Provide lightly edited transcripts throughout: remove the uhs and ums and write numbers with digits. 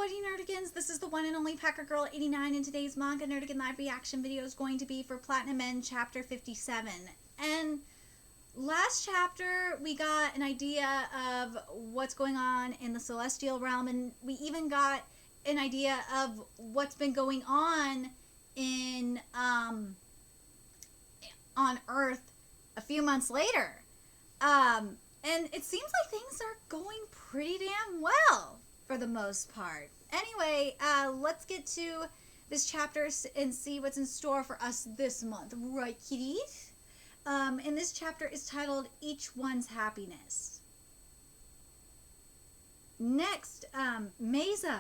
Woody Nerdigans, this is the one and only Packer Girl 89, and today's Manga Nerdigan live reaction video is going to be for Platinum End Chapter 57. And last chapter, we got an idea of what's going on in the Celestial Realm, and we even got an idea of what's been going on in, on Earth a few months later. And it seems like things are going pretty damn well, for the most part. Anyway, let's get to this chapter and see what's in store for us this month. Right, kitties? And this chapter is titled, Each One's Happiness. Next, Mesa.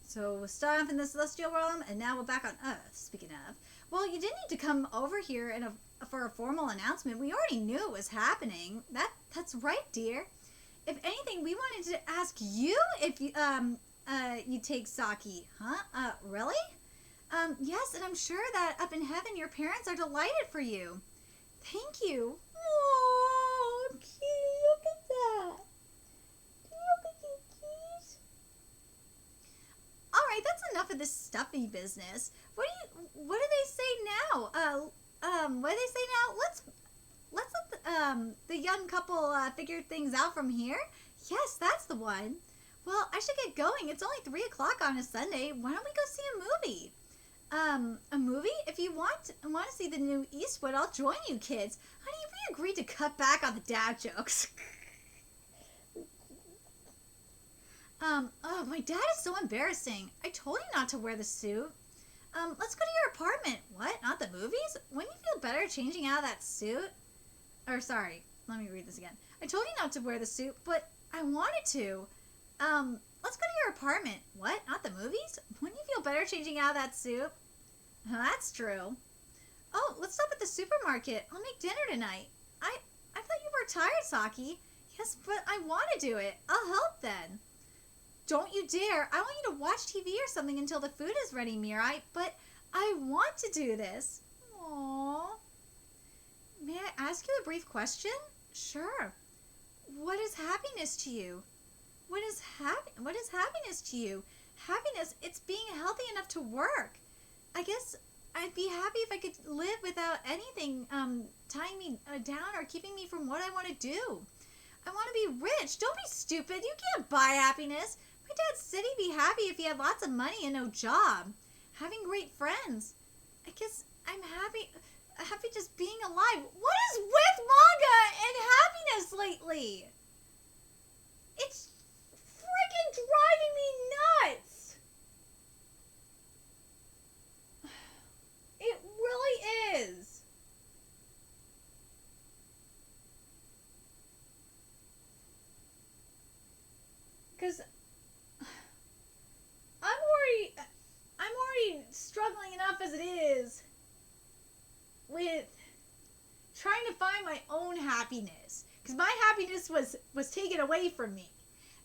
So we'll start off in the Celestial Realm, and now we're back on Earth, speaking of. Well, you didn't need to come over here for a formal announcement. We already knew it was happening. That's right, dear. If anything, we wanted to ask you if you, you take Saki. Huh? Really? Yes, and I'm sure that up in heaven your parents are delighted for you. Thank you. Oh, cute. Look at that. Look at you, keys. Alright, that's enough of this stuffy business. What do they say now? What do they say now? Let's let the young couple figure things out from here. Yes, that's the one. Well, I should get going. It's only 3 o'clock on a Sunday. Why don't we go see a movie? A movie? If you want to see the new Eastwood, I'll join you kids. Honey, we agreed to cut back on the dad jokes. Oh, my dad is so embarrassing. I told you not to wear the suit. Let's go to your apartment. What? Not the movies? Wouldn't you feel better changing out of that suit? Or, sorry, let me read this again. I told you not to wear the suit, but I wanted to. Let's go to your apartment. What? Not the movies? Wouldn't you feel better changing out of that suit? That's true. Oh, let's stop at the supermarket. I'll make dinner tonight. I thought you were tired, Saki. Yes, but I want to do it. I'll help then. Don't you dare. I want you to watch TV or something until the food is ready, Mirai, but I want to do this. Aww. May I ask you a brief question? Sure. What is happiness to you? What is happiness to you? Happiness, it's being healthy enough to work. I guess I'd be happy if I could live without anything tying me down or keeping me from what I want to do. I want to be rich. Don't be stupid. You can't buy happiness. My dad said he'd be happy if he had lots of money and no job. Having great friends. I guess I'm happy just being alive. What is with manga and happiness lately? It's freaking driving me nuts. It really is. Because I'm already struggling enough as it is with trying to find my own happiness. Because my happiness was taken away from me.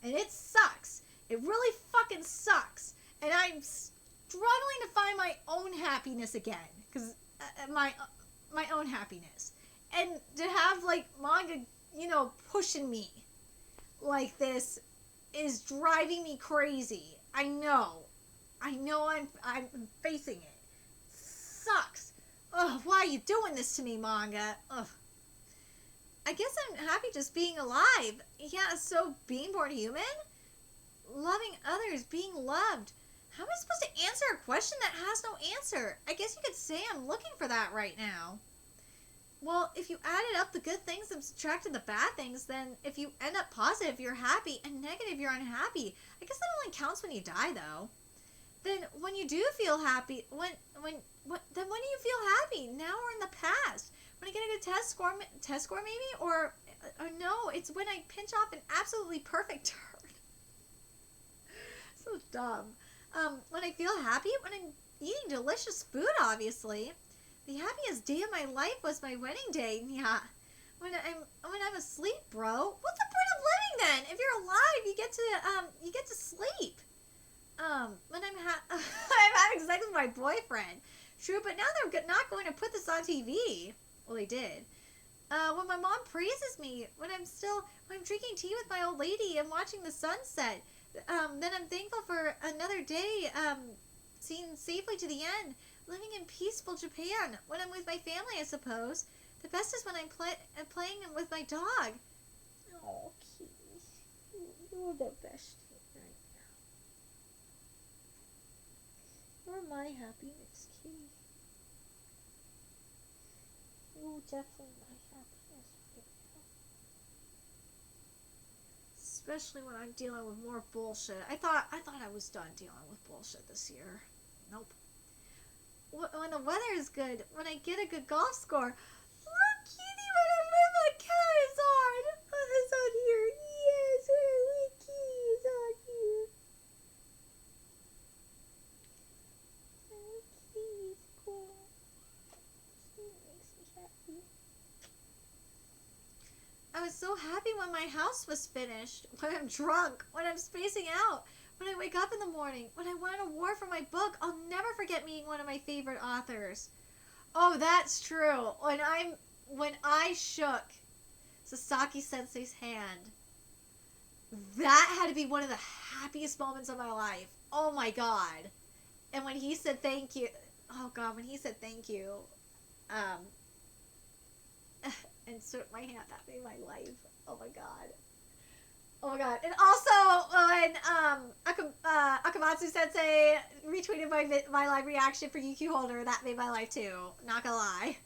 And it sucks. It really fucking sucks. And I'm struggling to find my own happiness again. Because my own happiness. And to have, like, manga, pushing me like this is driving me crazy. I know I'm facing it. Sucks. Ugh, why are you doing this to me, manga? Ugh. I guess I'm happy just being alive. Yeah, so being born human? Loving others, being loved. How am I supposed to answer a question that has no answer? I guess you could say I'm looking for that right now. Well, if you added up the good things and subtracted the bad things, then if you end up positive, you're happy, and negative, you're unhappy. I guess that only counts when you die, though. Then when you do feel happy, then when do you feel happy? Now or in the past? When I get a good test score maybe? Or no, it's when I pinch off an absolutely perfect turd. So dumb. When I feel happy? When I'm eating delicious food, obviously. The happiest day of my life was my wedding day. Yeah. When I'm asleep, bro. What's the point of living then? If you're alive, you get to sleep. When I'm having sex with my boyfriend. True, but now they're not going to put this on TV. Well, they did. When my mom praises me, when I'm drinking tea with my old lady and watching the sunset, then I'm thankful for another day, seen safely to the end, living in peaceful Japan. When I'm with my family, I suppose. The best is when I'm playing with my dog. Oh, Keys, you're the best right now. You're my happiness, Keys. You're definitely my happiness right now. Especially when I'm dealing with more bullshit. I thought I was done dealing with bullshit this year. Nope. When the weather is good, when I get a good golf score. Look, Kitty, when my cat is on. It's on here. Yes, when Kitty is on here. Kitty's cool. She makes me happy. I was so happy when my house was finished, when I'm drunk, when I'm spacing out, when I wake up in the morning, when I won an award for my book. I'll never forget meeting one of my favorite authors. Oh, that's true. When I shook Sasaki Sensei's hand, that had to be one of the happiest moments of my life. Oh my god. And when he said thank you, when he said thank you, and shook my hand, that made my life. Oh my god. Oh my god. And also, when Akamatsu Sensei retweeted my live reaction for UQ Holder, that made my life too. Not gonna lie.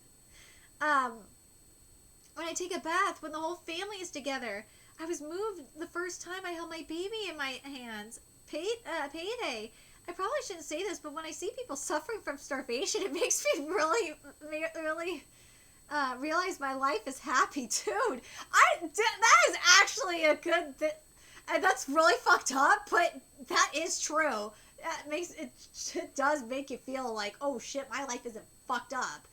When I take a bath, when the whole family is together. I was moved the first time I held my baby in my hands. Payday. I probably shouldn't say this, but when I see people suffering from starvation, it makes me really realize my life is happy, dude. That is actually a good and that's really fucked up, but that is true. It does make you feel like, oh shit, my life isn't fucked up.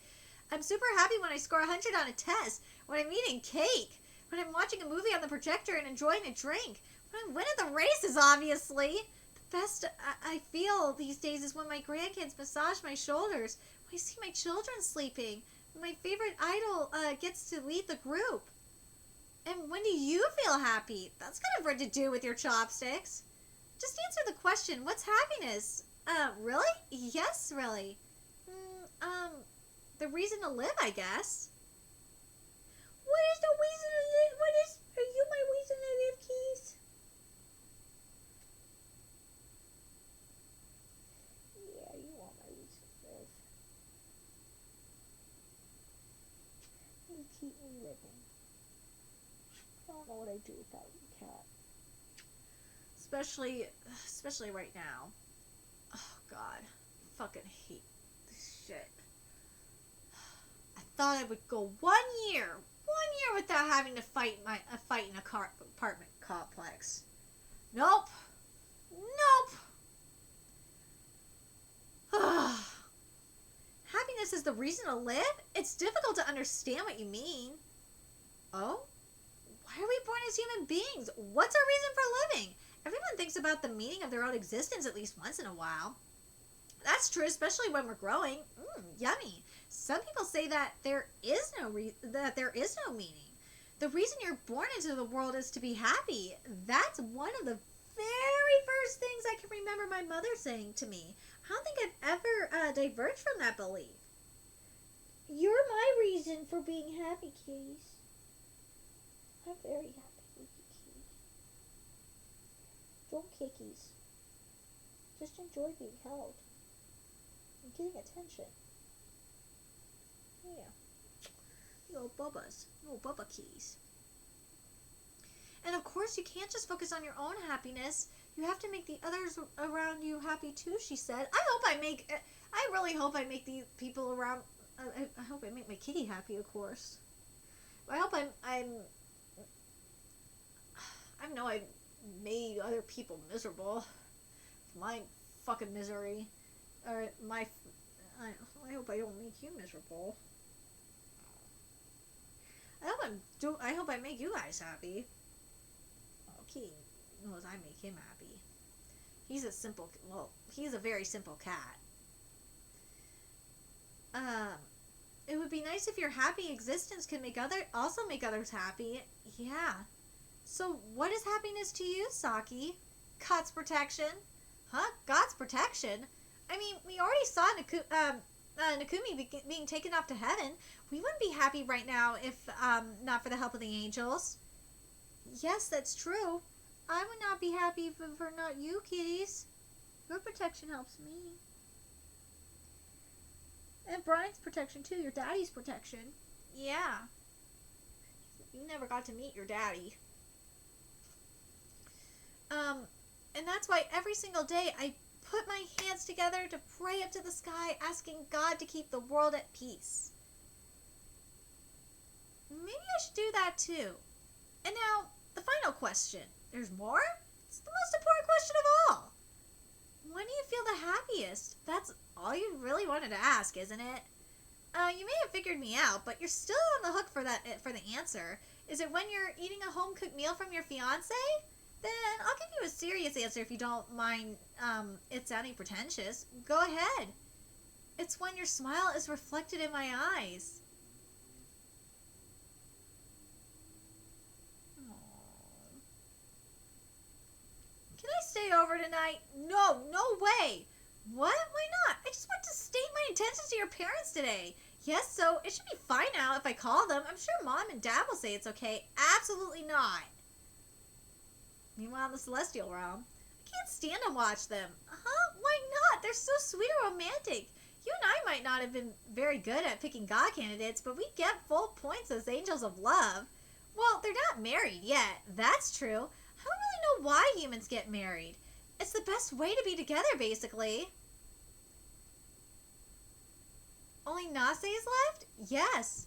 I'm super happy when I score 100 on a test, when I'm eating cake, when I'm watching a movie on the projector and enjoying a drink, when I'm winning the races, obviously. The best I feel these days is when my grandkids massage my shoulders, when I see my children sleeping, when my favorite idol gets to lead the group. And when do you feel happy? That's kind of to do with your chopsticks. Just answer the question, what's happiness? Really? Yes, really. The reason to live, I guess. What is the reason to live? Are you my reason to live, Keys? Yeah, you are my reason to live. You keep me living. I don't know what I'd do without you, cat. Especially right now. Oh, God. Fucking hate this shit. I thought I would go 1 year without having to fight in a apartment complex. Nope. Happiness is the reason to live? It's difficult to understand what you mean. Oh? Why are we born as human beings? What's our reason for living? Everyone thinks about the meaning of their own existence at least once in a while. That's true, especially when we're growing. Yummy. Some people say that there is no meaning. The reason you're born into the world is to be happy. That's one of the very first things I can remember my mother saying to me. I don't think I've ever diverged from that belief. You're my reason for being happy, Keys. I'm very happy with you, Keys. Don't kickies. Just enjoy being held. And getting attention. Yeah. Little Bubba Keys. And of course, you can't just focus on your own happiness. You have to make the others around you happy too, she said. I really hope I make the people around, I hope I make my kitty happy, of course. I hope I know I made other people miserable. My fucking misery. Or I hope I don't make you miserable. I hope I make you guys happy. Okay, knows I make him happy. He's a very simple cat. It would be nice if your happy existence could also make others happy. Yeah. So what is happiness to you, Saki? God's protection? Huh? God's protection? I mean, we already saw Nakumi being taken off to heaven. We wouldn't be happy right now if not for the help of the angels. Yes, that's true. I would not be happy for not you, kitties. Your protection helps me. And Brian's protection too, your daddy's protection. Yeah. You never got to meet your daddy. And that's why every single day I put my hands together to pray up to the sky, asking God to keep the world at peace. Maybe I should do that too. And now, the final question. There's more? It's the most important question of all. When do you feel the happiest? That's all you really wanted to ask, isn't it? You may have figured me out, but you're still on the hook for the answer. Is it when you're eating a home-cooked meal from your fiancé? Then I'll give you a serious answer if you don't mind it sounding pretentious. Go ahead. It's when your smile is reflected in my eyes. Aww. Can I stay over tonight? No way. What? Why not? I just want to state my intentions to your parents today. Yes, so it should be fine now if I call them. I'm sure Mom and Dad will say it's okay. Absolutely not. Meanwhile, in the celestial realm, I can't stand to watch them. Huh? Why not? They're so sweet and romantic. You and I might not have been very good at picking God candidates, but we get full points as angels of love. Well, they're not married yet. That's true. I don't really know why humans get married. It's the best way to be together, basically. Only Nase is left? Yes.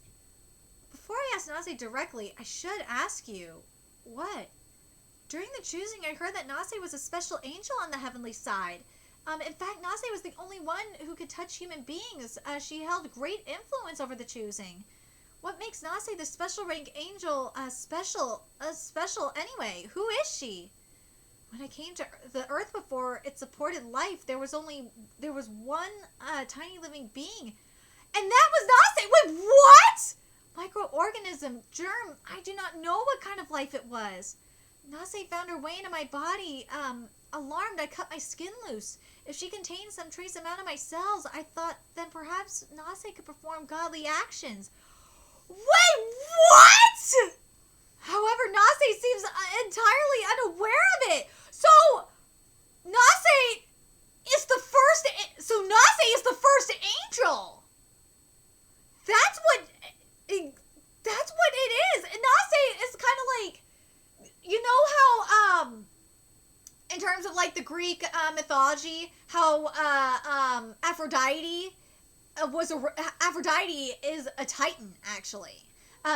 Before I ask Nase directly, I should ask you. What? During the choosing, I heard that Nase was a special angel on the heavenly side. In fact, Nase was the only one who could touch human beings. She held great influence over the choosing. What makes Nase the special rank angel special anyway? Who is she? When I came to the earth before it supported life, there was one tiny living being. And that was Nase! Wait, what? Microorganism, germ, I do not know what kind of life it was. Nase found her way into my body. Alarmed, I cut my skin loose. If she contained some trace amount of my cells, I thought then perhaps Nase could perform godly actions. Wait, what? However, Nase seems entirely unaware of it. So, Nase is the first angel. That's what it is. And Nase is kind of like, you know how, in terms of like the Greek mythology, how Aphrodite is a Titan, actually.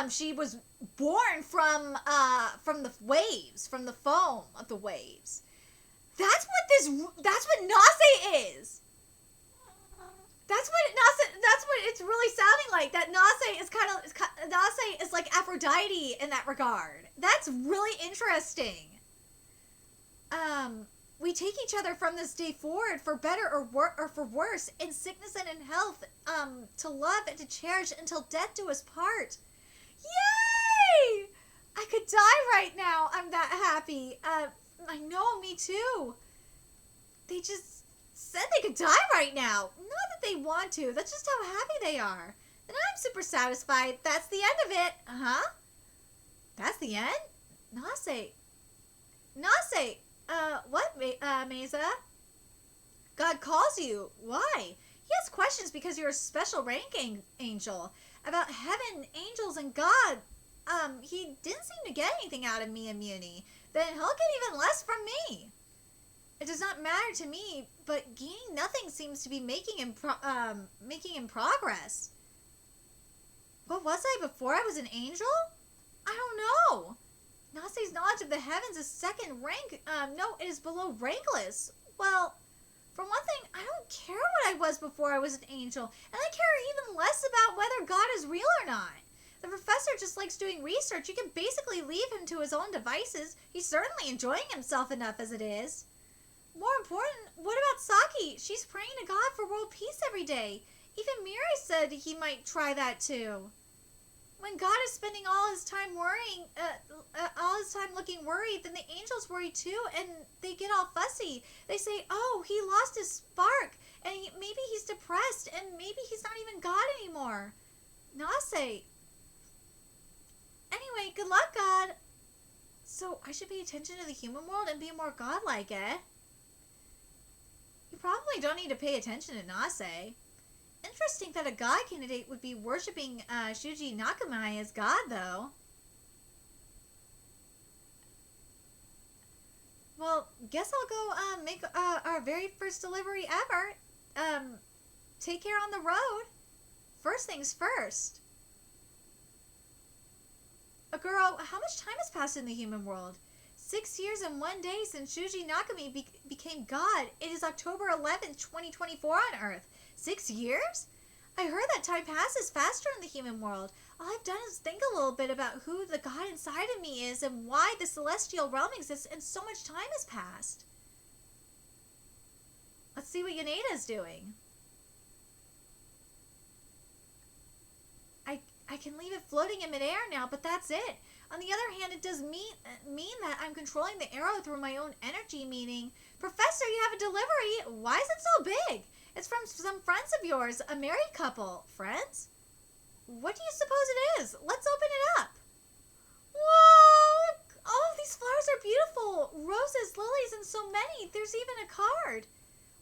She was born from the waves, from the foam of the waves. That's what Nase is. That's what it's really sounding like. That Nase is like Aphrodite in that regard. That's really interesting. We take each other from this day forward for better or for worse, in sickness and in health, to love and to cherish until death do us part. Yay! I could die right now. I'm that happy. I know, me too. They just said they could die right now. Not that they want to. That's just how happy they are. And I'm super satisfied. That's the end of it. Uh-huh. That's the end? Nase, what, Mesa? God calls you. Why? He has questions because you're a special ranking angel. About heaven, angels, and God. He didn't seem to get anything out of me and Muni. Then he'll get even less from me. It does not matter to me, but gaining nothing seems to be making him progress. What was I before I was an angel? I don't know. Nase's knowledge of the heavens is second rank. No, it is below rankless. Well, for one thing, I don't care what I was before I was an angel, and I care even less about whether God is real or not. The professor just likes doing research. You can basically leave him to his own devices. He's certainly enjoying himself enough as it is. More important, what about Saki? She's praying to God for world peace every day. Even Mirai said he might try that too. When God is spending all his time worrying, all his time looking worried, then the angels worry too, and they get all fussy. They say, "Oh, he lost his spark, and maybe he's depressed, and maybe he's not even God anymore." Nase. Anyway, good luck, God. So I should pay attention to the human world and be more godlike, eh? You probably don't need to pay attention to Nase. Interesting that a god candidate would be worshipping Shuji Nakamai as god, though. Well, guess I'll go make our very first delivery ever. Take care on the road. First things first. Girl, how much time has passed in the human world? 6 years and 1 day since Shuji Nakami became god. It is October 11th, 2024 on Earth. 6 years? I heard that time passes faster in the human world. All I've done is think a little bit about who the god inside of me is and why the celestial realm exists, and so much time has passed. Let's see what Yoneda's doing. I can leave it floating in midair now, but that's it. On the other hand, it does mean that I'm controlling the arrow through my own energy, meaning, Professor, you have a delivery. Why is it so big? It's from some friends of yours, a married couple. Friends? What do you suppose it is? Let's open it up. Whoa! All of these flowers are beautiful. Roses, lilies, and so many. There's even a card.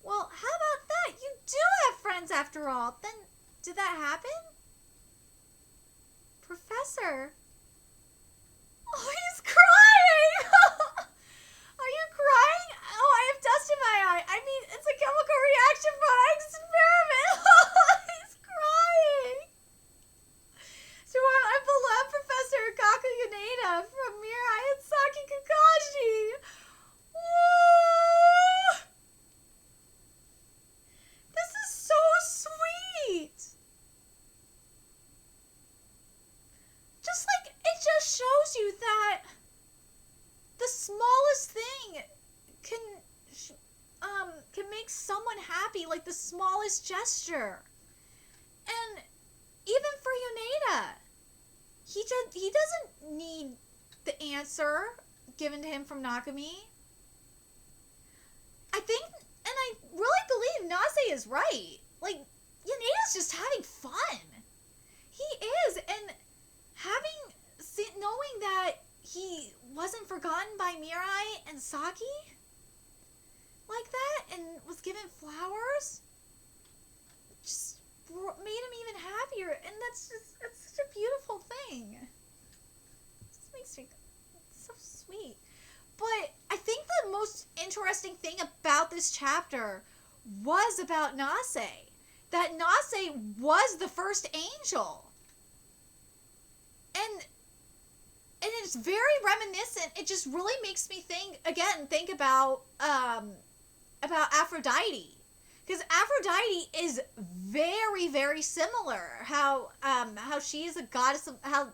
Well, how about that? You do have friends after all. Then, did that happen? Professor? Oh, he's crying! Are you crying? Oh, I have dust in my eye. I mean, it's a chemical reaction from an experiment. He's crying. So I'm beloved Professor Kaku Yoneda from Mirai and Saki Kakashi. Whoa! This is so sweet. It just shows you that the smallest thing can make someone happy, like the smallest gesture. And even for Yoneda, he doesn't need the answer given to him from Nakami. I think, and I really believe Nase is right. Like, Yoneda's just having fun. He is, and knowing that he wasn't forgotten by Mirai and Saki like that and was given flowers just made him even happier, and it's such a beautiful thing. It just makes me so sweet. But I think the most interesting thing about this chapter was about Nase. That Nase was the first angel. And it's very reminiscent. It just really makes me think about Aphrodite. Because Aphrodite is very, very similar. How she is a goddess of, how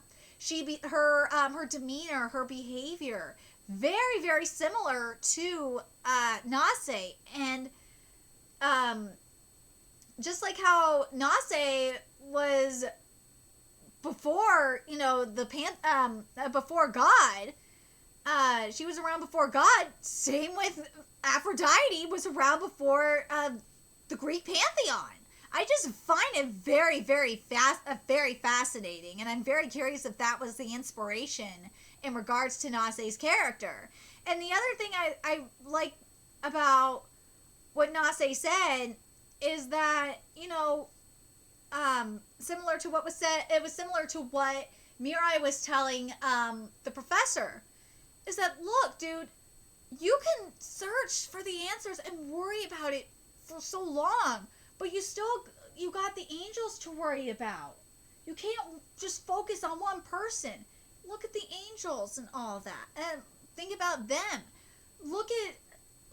her demeanor, her behavior, very, very similar to Nase. And just like how Nase was before, before God, she was around before God. Same with Aphrodite, was around before the Greek pantheon. I just find it very, very fascinating, and I'm very curious if that was the inspiration in regards to Nase's character. And the other thing I like about what Nase said is that, similar to what was said, it was similar to what Mirai was telling the professor, is that, look, dude, you can search for the answers and worry about it for so long, but you got the angels to worry about. You can't just focus on one person. Look at the angels and all that, and think about them. Look at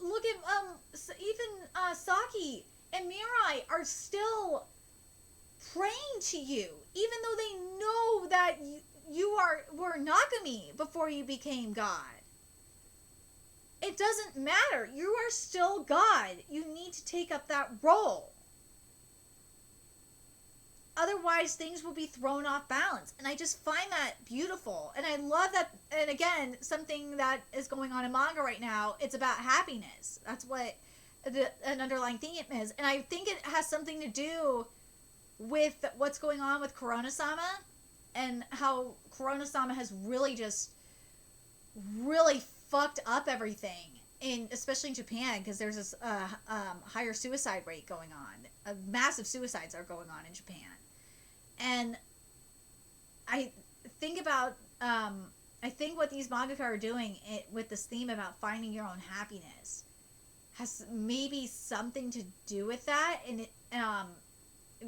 even Saki and Mirai are still praying to you, even though they know that you were Nakami before you became God. It doesn't matter. You are still God. You need to take up that role. otherwise things will be thrown off balance. And I just find that beautiful. And I love that. And again, something that is going on in manga right now, it's about happiness. That's what an underlying theme is. And I think it has something to do with what's going on with Corona-sama, and how Corona-sama has really fucked up everything, especially in Japan, because there's this higher suicide rate going on. Massive suicides are going on in Japan. And I think about, I think what these mangaka are doing with this theme about finding your own happiness has maybe something to do with that. And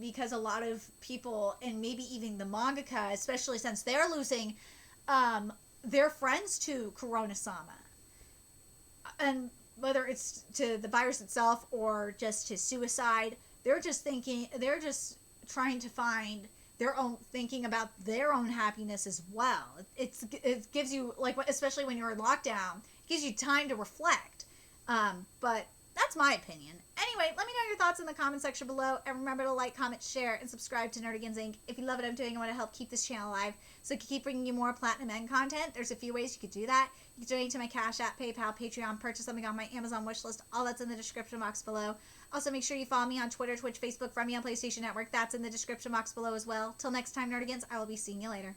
because a lot of people, and maybe even the mangaka, especially since they're losing their friends to Corona-sama, and whether it's to the virus itself or just to suicide, they're just trying to find their own, thinking about their own happiness as well. It gives you, like, especially when you're in lockdown, it gives you time to reflect. But that's my opinion. Anyway, let me know your thoughts in the comment section below, and remember to like, comment, share, and subscribe to Nerdigans Inc. If you love what I'm doing and want to help keep this channel alive so I can keep bringing you more Platinum End content, there's a few ways you could do that. You can donate to my Cash App, PayPal, Patreon, purchase something on my Amazon wishlist. All that's in the description box below. Also, make sure you follow me on Twitter, Twitch, Facebook, friend me on PlayStation Network. That's in the description box below as well. Till next time, Nerdigans, I will be seeing you later.